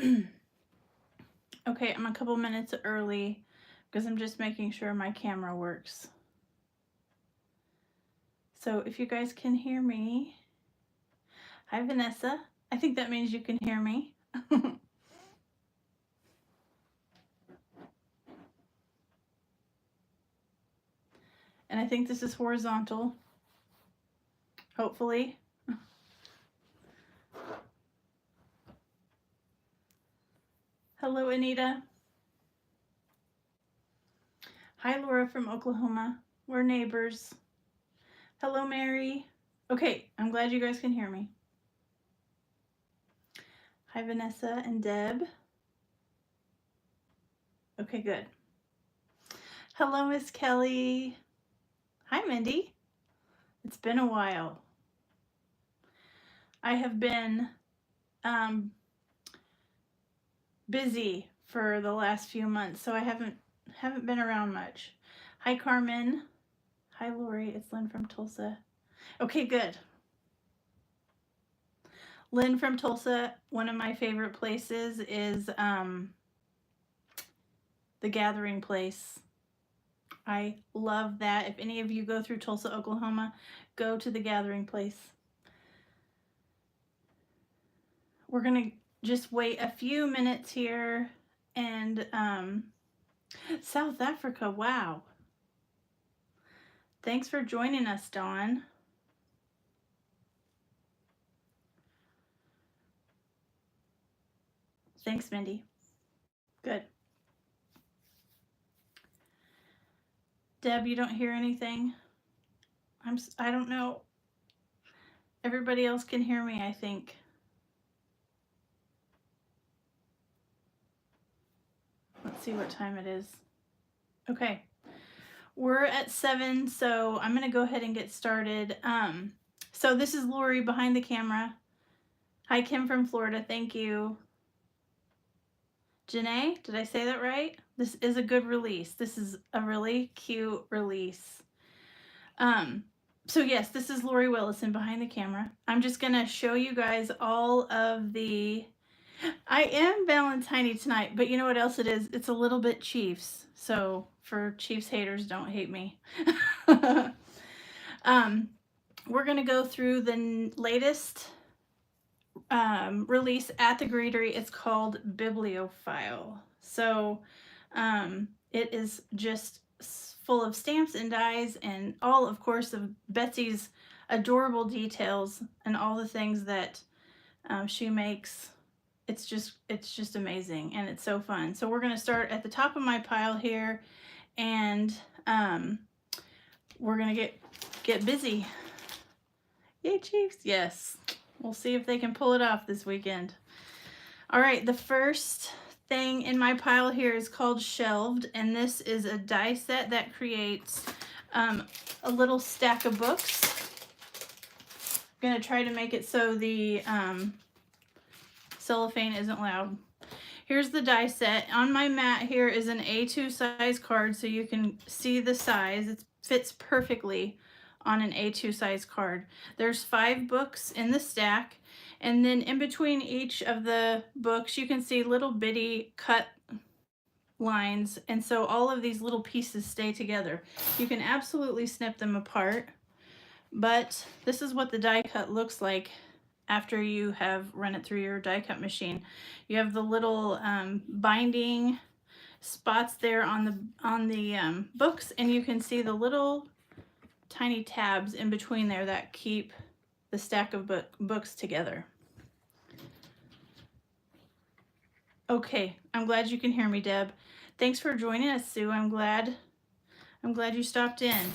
Okay, I'm a couple minutes early because I'm just making sure my camera works. So if you guys can hear me, hi Vanessa. I think that means you can hear me. And I think this is horizontal, hopefully. Hello, Anita. Hi, Laura from Oklahoma. We're neighbors. Hello, Mary. Okay, I'm glad you guys can hear me. Hi, Vanessa and Deb. Okay, good. Hello, Miss Kelly. Hi, Mindy. It's been a while. I have been busy for the last few months, so I haven't been around much. Hi, Carmen. Hi, Lori. It's Lynn from Tulsa. Okay, good. Lynn from Tulsa. One of my favorite places is the Gathering Place. I love that. If any of you go through Tulsa, Oklahoma, go to the Gathering Place. We're gonna just wait a few minutes here, and South Africa, wow. Thanks for joining us, Dawn. Thanks, Mindy. Good. Deb, you don't hear anything? I don't know. Everybody else can hear me, I think. Let's see what time it is. Okay. We're at 7, so I'm going to go ahead and get started. So this is Lori behind the camera. Hi, Kim from Florida. Thank you. Janae, did I say that right? This is a good release. This is a really cute release. So yes, this is Lori Willison behind the camera. I'm just going to show you guys all of the... I am Valentine tonight, but you know what else it is? It's a little bit Chiefs. So for Chiefs haters, don't hate me. We're going to go through the latest release at the Greetery. It's called Bibliophile. So it is just full of stamps and dies and all, of course, of Betsy's adorable details and all the things that she makes. It's just amazing, and it's so fun. So we're going to start at the top of my pile here, and we're going to get busy. Yay, Chiefs. Yes. We'll see if they can pull it off this weekend. All right, the first thing in my pile here is called Shelved, and this is a die set that creates a little stack of books. I'm going to try to make it so the cellophane isn't loud. Here's the die set. On my mat here is an A2 size card, so you can see the size. It fits perfectly on an A2 size card. There's 5 books in the stack, and then in between each of the books you can see little bitty cut lines, and so all of these little pieces stay together. You can absolutely snip them apart, but this is what the die cut looks like after you have run it through your die cut machine. You have the little binding spots there on the books, and you can see the little tiny tabs in between there that keep the stack of books together. Okay, I'm glad you can hear me, Deb. Thanks for joining us, Sue. I'm glad you stopped in.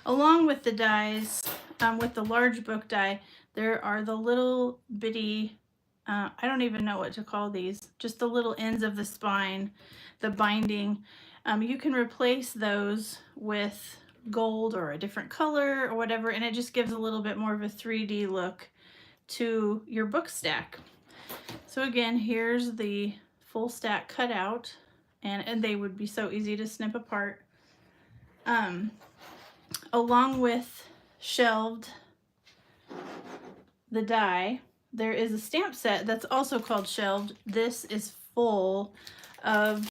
Along with the dies, with the large book die, there are the little bitty, I don't even know what to call these, just the little ends of the spine, the binding. You can replace those with gold or a different color or whatever, and it just gives a little bit more of a 3D look to your book stack. So again, here's the full stack cut out, and they would be so easy to snip apart. Along with Shelved, the die, there is a stamp set that's also called Shelved. This is full of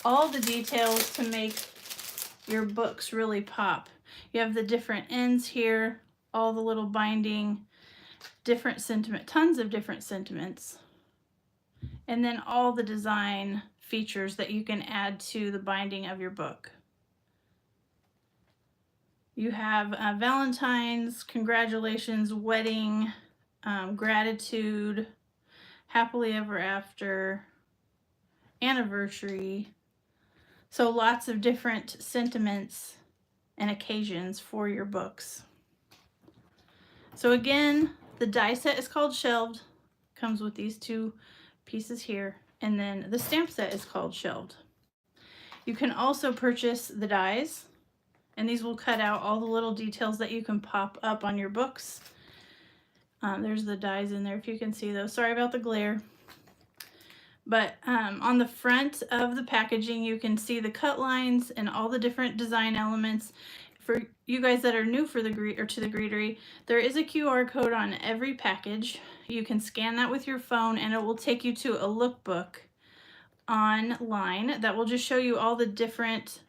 all the details to make your books really pop. You have the different ends here, all the little binding, different sentiment, tons of different sentiments, and then all the design features that you can add to the binding of your book. You have Valentine's, congratulations, wedding, gratitude, happily ever after, anniversary. So lots of different sentiments and occasions for your books. So again, the die set is called Shelved. Comes with these two pieces here. And then the stamp set is called Shelved. You can also purchase the dies, and these will cut out all the little details that you can pop up on your books. There's the dies in there if you can see those. Sorry about the glare. But on the front of the packaging, you can see the cut lines and all the different design elements. For you guys that are new to the Greetery, there is a QR code on every package. You can scan that with your phone, and it will take you to a lookbook online that will just show you all the different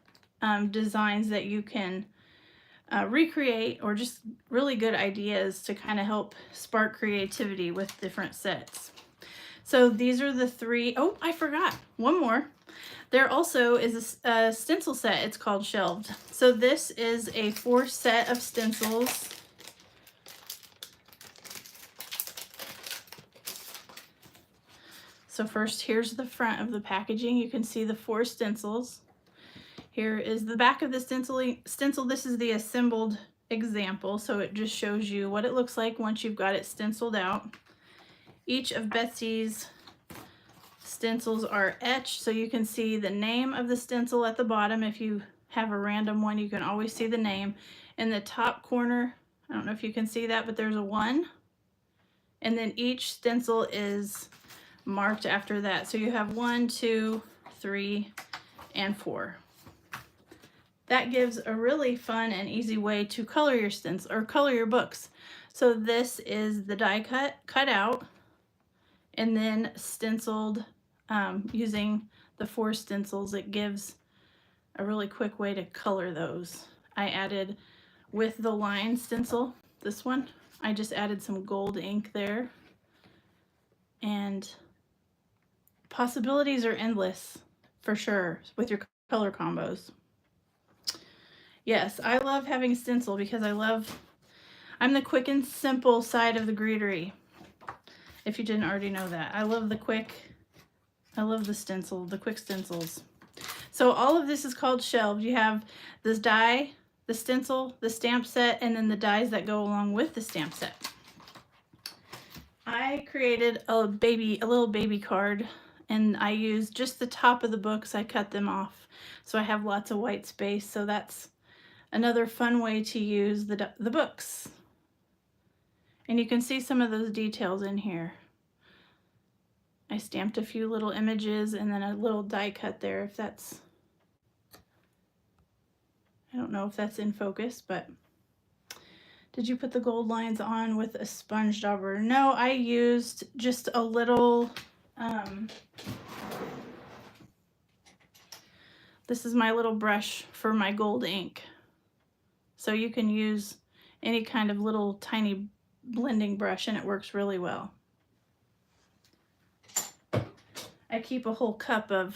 designs that you can recreate, or just really good ideas to kind of help spark creativity with different sets. So these are the three. Oh, I forgot one more. There also is a stencil set. It's called Shelved. So this is a 4 set of stencils. So first, here's the front of the packaging. You can see the 4 stencils. Here is the back of the stencil. This is the assembled example, so it just shows you what it looks like once you've got it stenciled out. Each of Betsy's stencils are etched, so you can see the name of the stencil at the bottom. If you have a random one, you can always see the name. In the top corner, I don't know if you can see that, but there's a 1. And then each stencil is marked after that. So you have 1, 2, 3, and 4. That gives a really fun and easy way to color your stencil or color your books. So this is the die cut out and then stenciled using the 4 stencils. It gives a really quick way to color those. I added with the line stencil, this one, I just added some gold ink there, and possibilities are endless for sure with your color combos. Yes, I love having stencil because I'm the quick and simple side of the Greetery. If you didn't already know that. I love the quick stencil, the quick stencils. So all of this is called Shelved. You have this die, the stencil, the stamp set, and then the dies that go along with the stamp set. I created a little baby card, and I used just the top of the books. I cut them off, so I have lots of white space. So that's another fun way to use the books. And you can see some of those details in here. I stamped a few little images and then a little die cut there, if that's, I don't know if that's in focus, but did you put the gold lines on with a sponge dauber? No, I used just a little, this is my little brush for my gold ink. So you can use any kind of little tiny blending brush and it works really well. I keep a whole cup of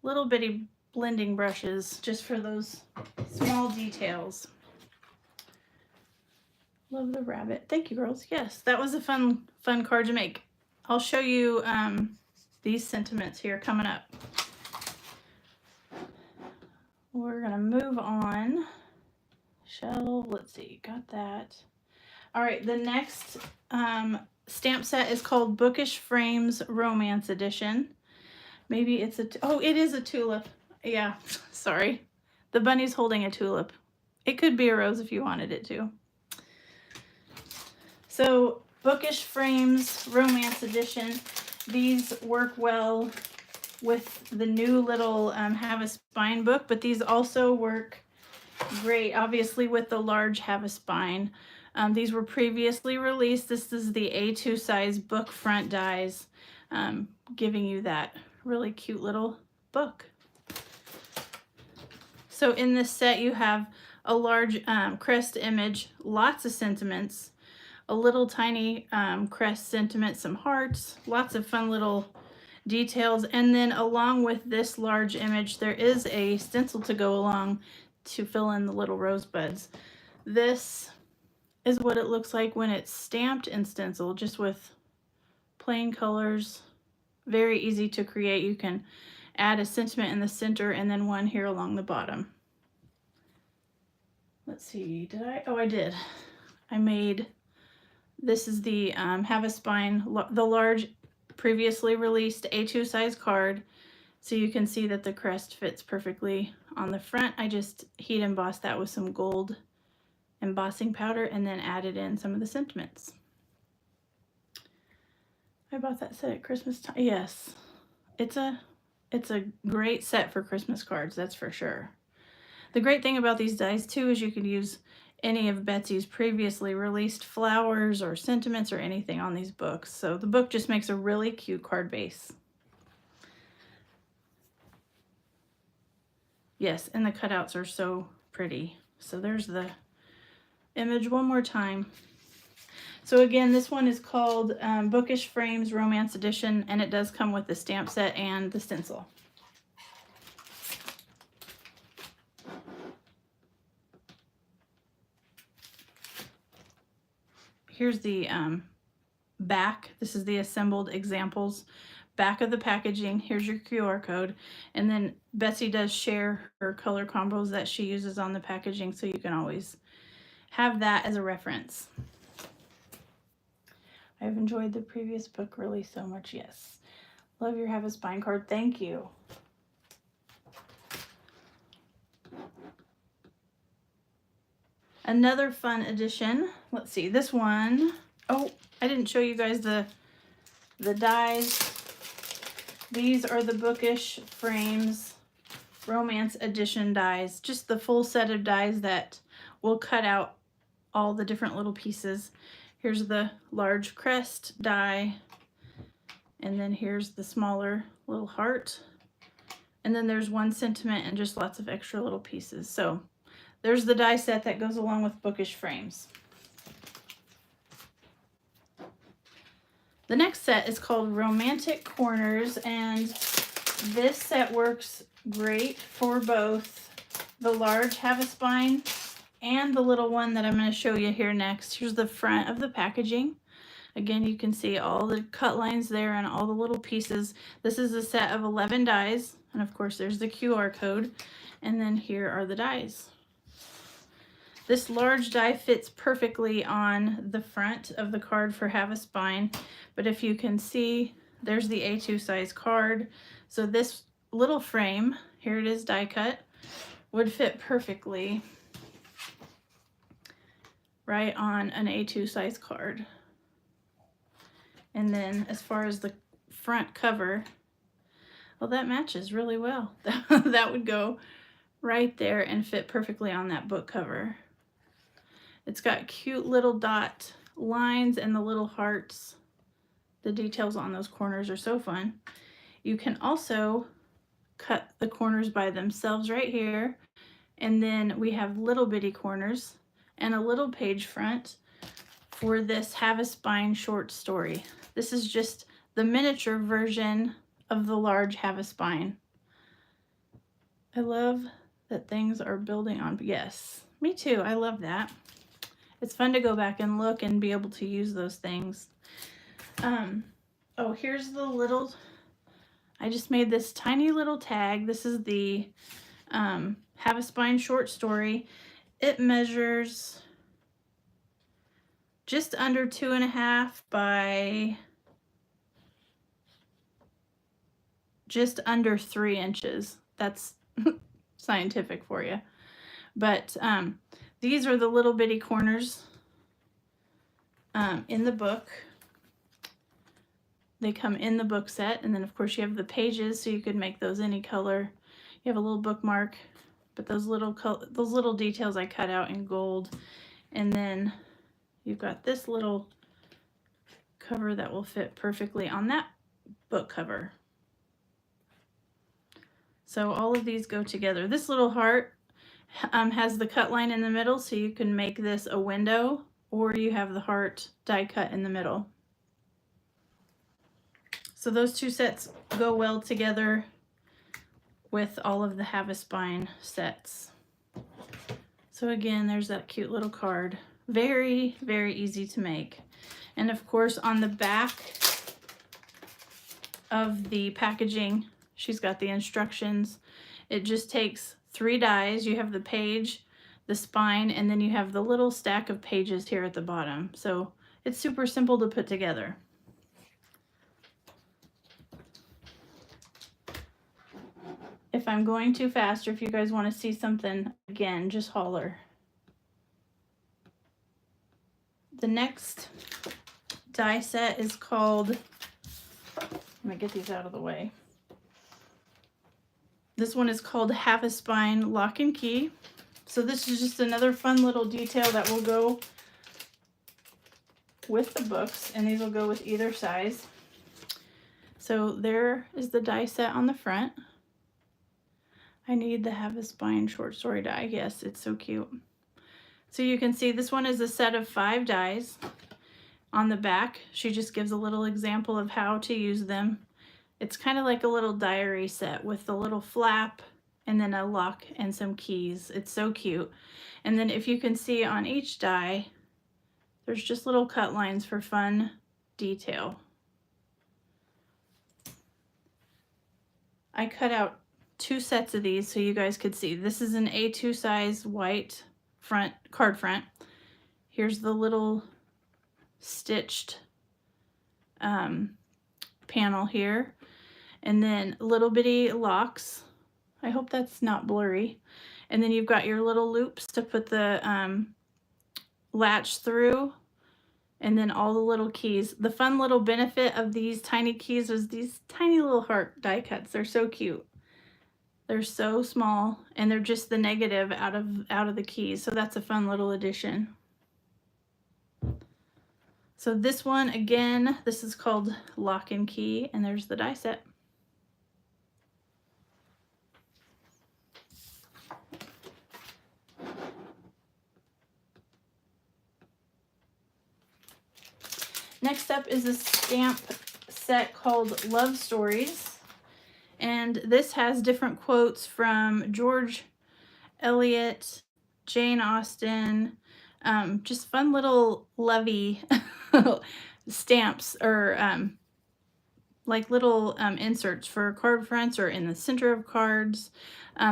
little bitty blending brushes just for those small details. Love the rabbit. Thank you, girls. Yes, that was a fun card to make. I'll show you these sentiments here coming up. We're gonna move on. Shelved, let's see, got that. All right, the next stamp set is called Bookish Frames Romance Edition. Maybe it's oh, it is a tulip. Yeah, sorry. The bunny's holding a tulip. It could be a rose if you wanted it to. So Bookish Frames Romance Edition. These work well with the new little Have a Spine book, but these also work great, obviously, with the large Have a Spine. These were previously released. This is the A2 size book front dies, giving you that really cute little book. So in this set you have a large crest image, lots of sentiments, a little tiny crest sentiment, some hearts, lots of fun little details, and then along with this large image there is a stencil to go along to fill in the little rosebuds. This is what it looks like when it's stamped and stenciled, just with plain colors. Very easy to create. You can add a sentiment in the center and then one here along the bottom. Let's see, did I? Oh, I did. I made, this is the Have a Spine, the large previously released A2 size card. So you can see that the crest fits perfectly on the front. I just heat embossed that with some gold embossing powder and then added in some of the sentiments. I bought that set at Christmas time. Yes, it's a great set for Christmas cards, that's for sure. The great thing about these dies too is you can use any of Betsy's previously released flowers or sentiments or anything on these books. So the book just makes a really cute card base. Yes, and the cutouts are so pretty. So there's the image one more time. So again, this one is called Bookish Frames Romance Edition, and it does come with the stamp set and the stencil. Here's the back. This is the assembled examples. Back of the packaging. Here's your QR code. And then Betsy does share her color combos that she uses on the packaging, so you can always have that as a reference. I've enjoyed the previous book release so much. Yes. Love your Have a Spine card. Thank you. Another fun edition. Let's see, this one. Oh, I didn't show you guys the dies. These are the Bookish Frames Romance Edition dies. Just the full set of dies that will cut out all the different little pieces. Here's the large crest die. And then here's the smaller little heart. And then there's one sentiment and just lots of extra little pieces. So there's the die set that goes along with Bookish Frames. The next set is called Romantic Corners, and this set works great for both the large Have a Spine and the little one that I'm going to show you here next. Here's the front of the packaging. Again, you can see all the cut lines there and all the little pieces. This is a set of 11 dies, and of course there's the QR code, and then here are the dies. This large die fits perfectly on the front of the card for Have a Spine, but if you can see, there's the A2 size card. So this little frame, here it is die cut, would fit perfectly right on an A2 size card. And then as far as the front cover, well, that matches really well. That would go right there and fit perfectly on that book cover. It's got cute little dot lines and the little hearts. The details on those corners are so fun. You can also cut the corners by themselves right here. And then we have little bitty corners and a little page front for this Have a Spine short story. This is just the miniature version of the large Have a Spine. I love that things are building on. Yes, me too. I love that. It's fun to go back and look and be able to use those things. Oh, here's the little, I just made this tiny little tag. This is the Have a Spine short story. It measures just under 2.5 by just under 3 inches. That's scientific for you. But these are the little bitty corners in the book. They come in the book set, and then of course you have the pages, so you could make those any color. You have a little bookmark, but those little details I cut out in gold, and then you've got this little cover that will fit perfectly on that book cover. So all of these go together. This little heart has the cut line in the middle, so you can make this a window, or you have the heart die cut in the middle. So those two sets go well together with all of the Have a Spine sets. So again, there's that cute little card. Very, very easy to make. And of course, on the back of the packaging, she's got the instructions. It just takes 3 dies. You have the page, the spine, and then you have the little stack of pages here at the bottom. So it's super simple to put together. If I'm going too fast, or if you guys want to see something again, just holler. The next die set is called, let me get these out of the way. This one is called Have a Spine Lock and Key. So this is just another fun little detail that will go with the books, and these will go with either size. So there is the die set on the front. I need the Have a Spine short story die. Yes, it's so cute. So you can see this one is a set of 5 dies. On the back, she just gives a little example of how to use them. It's kind of like a little diary set with the little flap and then a lock and some keys. It's so cute. And then if you can see on each die, there's just little cut lines for fun detail. I cut out 2 sets of these so you guys could see. This is an A2 size white front card front. Here's the little stitched panel here, and then little bitty locks. I hope that's not blurry. And then you've got your little loops to put the latch through, and then all the little keys. The fun little benefit of these tiny keys is these tiny little heart die cuts. They're so cute. They're so small, and they're just the negative out of the keys. So that's a fun little addition. So this one, again, this is called Lock and Key, and there's the die set. Next up is a stamp set called Love Stories. And this has different quotes from George Eliot, Jane Austen, just fun little lovey stamps, or like little inserts for card fronts or in the center of cards.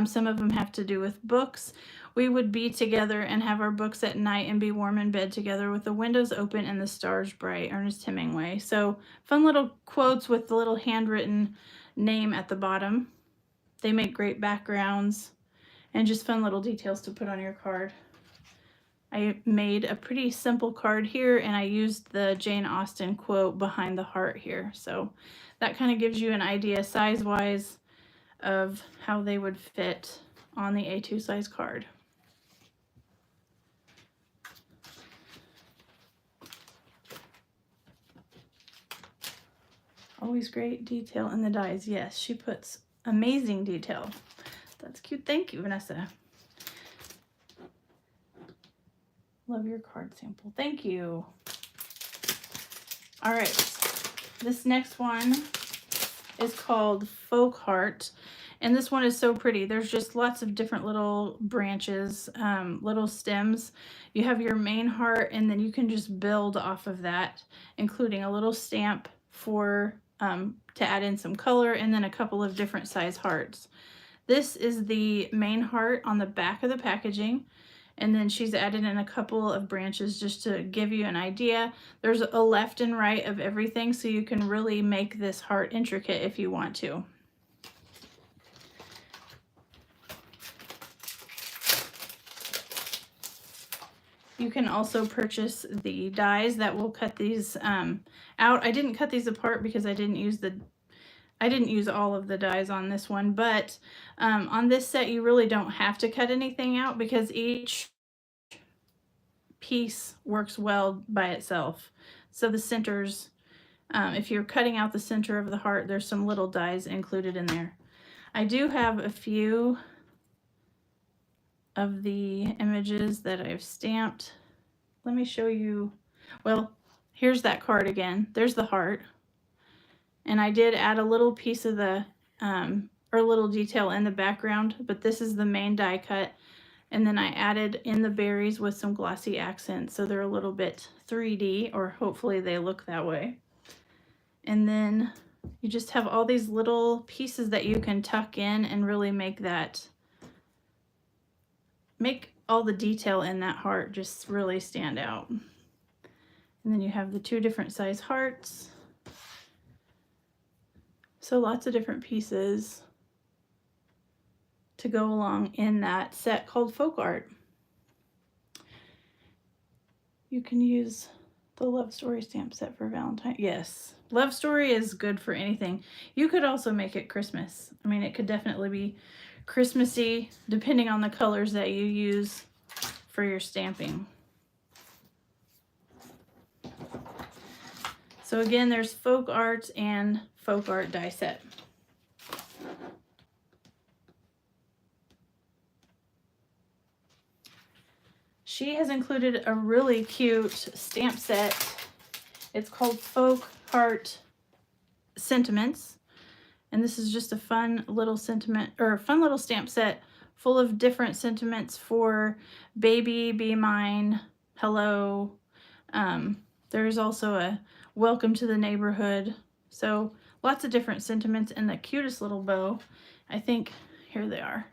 Some of them have to do with books. We would be together and have our books at night and be warm in bed together with the windows open and the stars bright. Ernest Hemingway. So fun little quotes with the little handwritten name at the bottom. They make great backgrounds and just fun little details to put on your card. I made a pretty simple card here, and I used the Jane Austen quote behind the heart here. So that kind of gives you an idea size-wise of how they would fit on the A2 size card. Always great detail in the dies. Yes, she puts amazing detail. That's cute. Thank you, Vanessa. Love your card sample. Thank you. All right. This next one is called Folk Heart. And this one is so pretty. There's just lots of different little branches, little stems. You have your main heart, and then you can just build off of that, including a little stamp for to add in some color, and then a couple of different size hearts. This is the main heart on the back of the packaging, and then she's added in a couple of branches just to give you an idea. There's a left and right of everything, so you can really make this heart intricate if you want to. You can also purchase the dies that will cut these out. I didn't cut these apart because I didn't use all of the dies on this one, but on this set you really don't have to cut anything out because each piece works well by itself. So the centers, if you're cutting out the center of the heart, there's some little dies included in there. I do have a few of the images that I've stamped. Let me show you. Well, here's that card again. There's the heart. And I did add a little piece of the, or a little detail in the background, but this is the main die cut. And then I added in the berries with some glossy accents, so they're a little bit 3D, or hopefully they look that way. And then you just have all these little pieces that you can tuck in and really make all the detail in that heart just really stand out. And then you have the 2 different size hearts. So lots of different pieces to go along in that set called Folk Art. You can use the Love Story stamp set for Valentine. Yes, Love Story is good for anything. You could also make it Christmas. I mean, it could definitely be Christmassy depending on the colors that you use for your stamping. So again, there's Folk Art and Folk Art die set. She has included a really cute stamp set. It's called Folk Art Sentiments. And this is just a fun little stamp set full of different sentiments for baby, be mine, hello. There's also a welcome to the neighborhood. So lots of different sentiments and the cutest little bow. I think, here they are.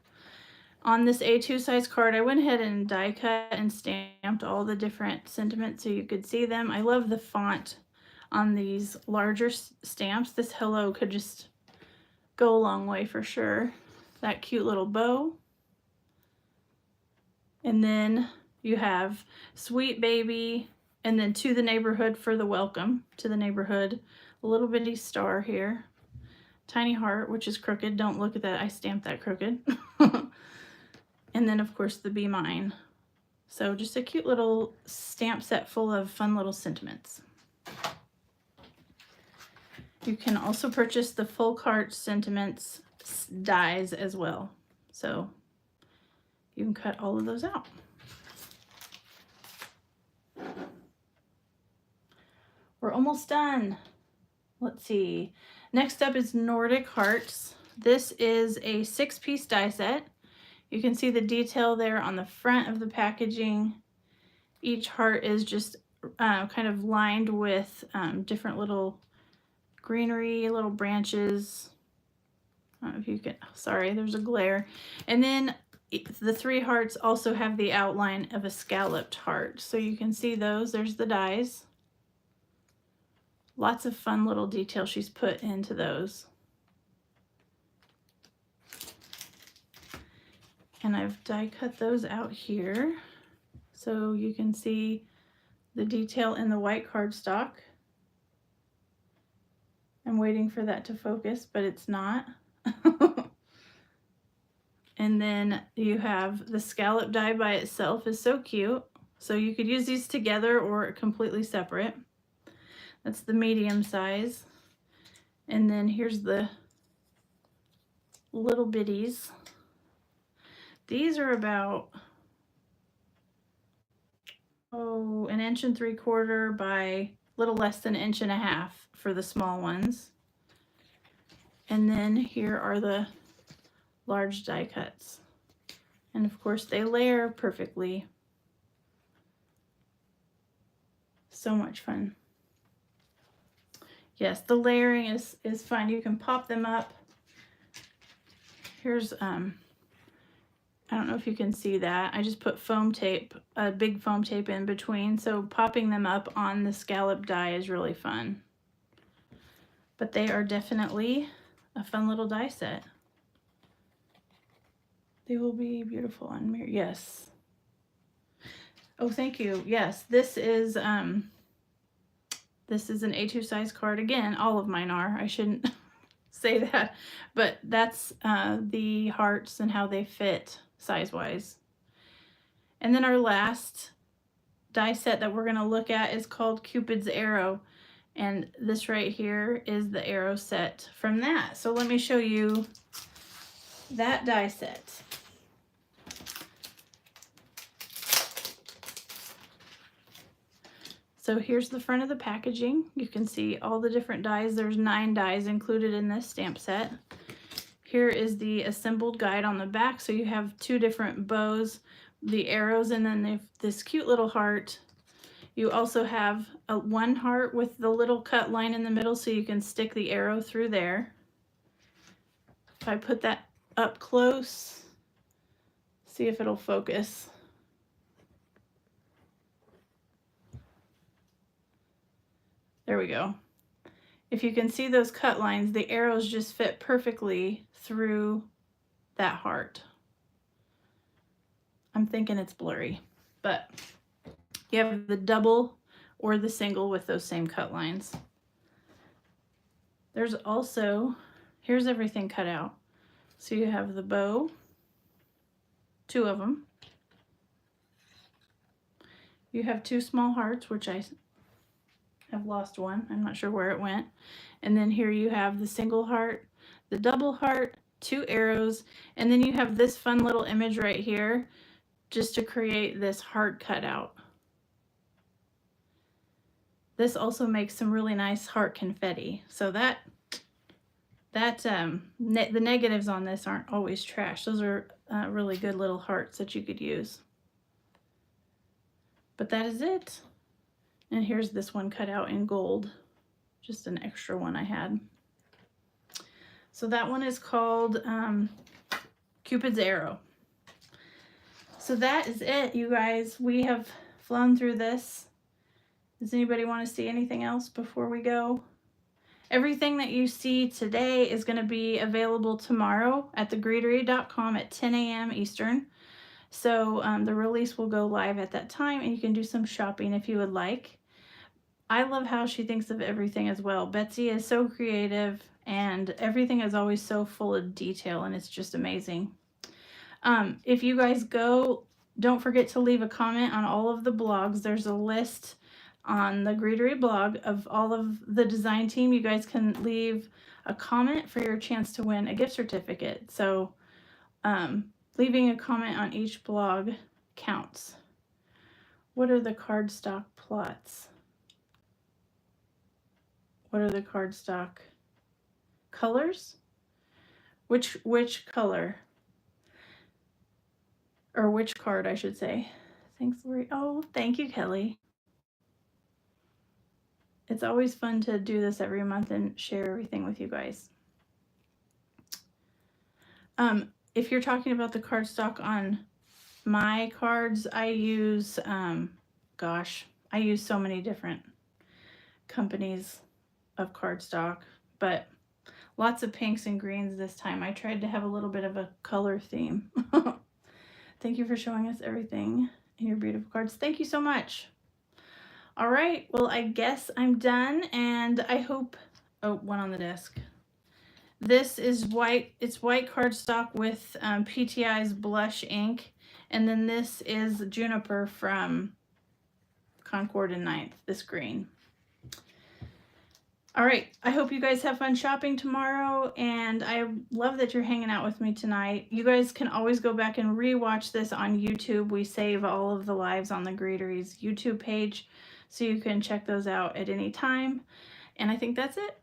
On this A2 size card, I went ahead and die cut and stamped all the different sentiments so you could see them. I love the font on these larger stamps. This hello could just go a long way for sure. That cute little bow. And then you have sweet baby, and then to the neighborhood for the welcome to the neighborhood. A little bitty star here. Tiny heart, which is crooked. Don't look at that. I stamped that crooked. And then, of course, the Be Mine. So just a cute little stamp set full of fun little sentiments. You can also purchase the Folk Art Sentiments dies as well. So you can cut all of those out. We're almost done. Let's see. Next up is Nordic Hearts. This is a 6-piece die set. You can see the detail there on the front of the packaging. Each heart is just kind of lined with different little greenery, little branches. I don't know if you can, sorry, there's a glare. And then the 3 hearts also have the outline of a scalloped heart. So you can see those, there's the dies. Lots of fun little detail she's put into those. And I've die cut those out here so you can see the detail in the white cardstock. I'm waiting for that to focus, but it's not. And then you have the scallop die by itself is so cute. So you could use these together or completely separate. That's the medium size. And then here's the little bitties. These are about, 1 3/4 inches by a little less than 1.5 inches for the small ones. And then here are the large die cuts. And of course they layer perfectly. So much fun. Yes, the layering is fun. You can pop them up. Here's I don't know if you can see that. I just put foam tape, a big foam tape in between. So popping them up on the scallop die is really fun. But they are definitely a fun little die set. They will be beautiful on mirror. Yes. Oh, thank you. Yes, this is an A2 size card. Again, all of mine are. I shouldn't say that, but that's the hearts and how they fit size-wise. And then our last die set that we're going to look at is called Cupid's Arrow. And this right here is the arrow set from that. So let me show you that die set. So here's the front of the packaging. You can see all the different dies. There's 9 dies included in this stamp set. Here is the assembled guide on the back. So you have 2 different bows, the arrows, and then this cute little heart. You also have one heart with the little cut line in the middle so you can stick the arrow through there. If I put that up close, see if it'll focus. There we go. If you can see those cut lines, the arrows just fit perfectly through that heart. I'm thinking it's blurry, but you have the double or the single with those same cut lines. There's also, here's everything cut out. So you have the bow, 2 of them. You have 2 small hearts, which I have lost one. I'm not sure where it went. And then here you have the single heart, the double heart, 2 arrows, and then you have this fun little image right here just to create this heart cutout. This also makes some really nice heart confetti. So the negatives on this aren't always trash. Those are really good little hearts that you could use. But that is it. And here's this one cut out in gold, just an extra one I had. So that one is called Cupid's Arrow. So that is it, you guys. We have flown through this. Does anybody want to see anything else before we go? Everything that you see today is going to be available tomorrow at thegreetery.com at 10 a.m. Eastern. So the release will go live at that time, and you can do some shopping if you would like. I love how she thinks of everything as well. Betsy is so creative, and everything is always so full of detail, and it's just amazing. If you guys go, don't forget to leave a comment on all of the blogs. There's a list on the Greetery blog of all of the design team. You guys can leave a comment for your chance to win a gift certificate. So leaving a comment on each blog counts. What are the cardstock plots? What are the cardstock colors? Which color? Or which card, I should say. Thanks, Lori. Oh, thank you, Kelly. It's always fun to do this every month and share everything with you guys. If you're talking about the cardstock on my cards, I use, I use so many different companies of cardstock, but lots of pinks and greens this time. I tried to have a little bit of a color theme. Thank you for showing us everything in your beautiful cards. Thank you so much. All right, well, I guess I'm done, and I hope, oh, one on the desk. This is white, it's white cardstock with PTI's blush ink, and then this is Juniper from Concord and 9th, this green. All right, I hope you guys have fun shopping tomorrow, and I love that you're hanging out with me tonight. You guys can always go back and rewatch this on YouTube. We save all of the lives on the Greetery's YouTube page, so you can check those out at any time. And I think that's it.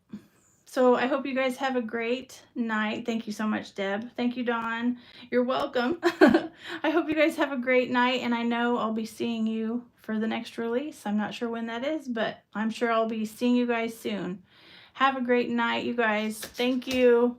So I hope you guys have a great night. Thank you so much, Deb. Thank you, Dawn. You're welcome. I hope you guys have a great night, and I know I'll be seeing you for the next release. I'm not sure when that is, but I'm sure I'll be seeing you guys soon. Have a great night, you guys. Thank you.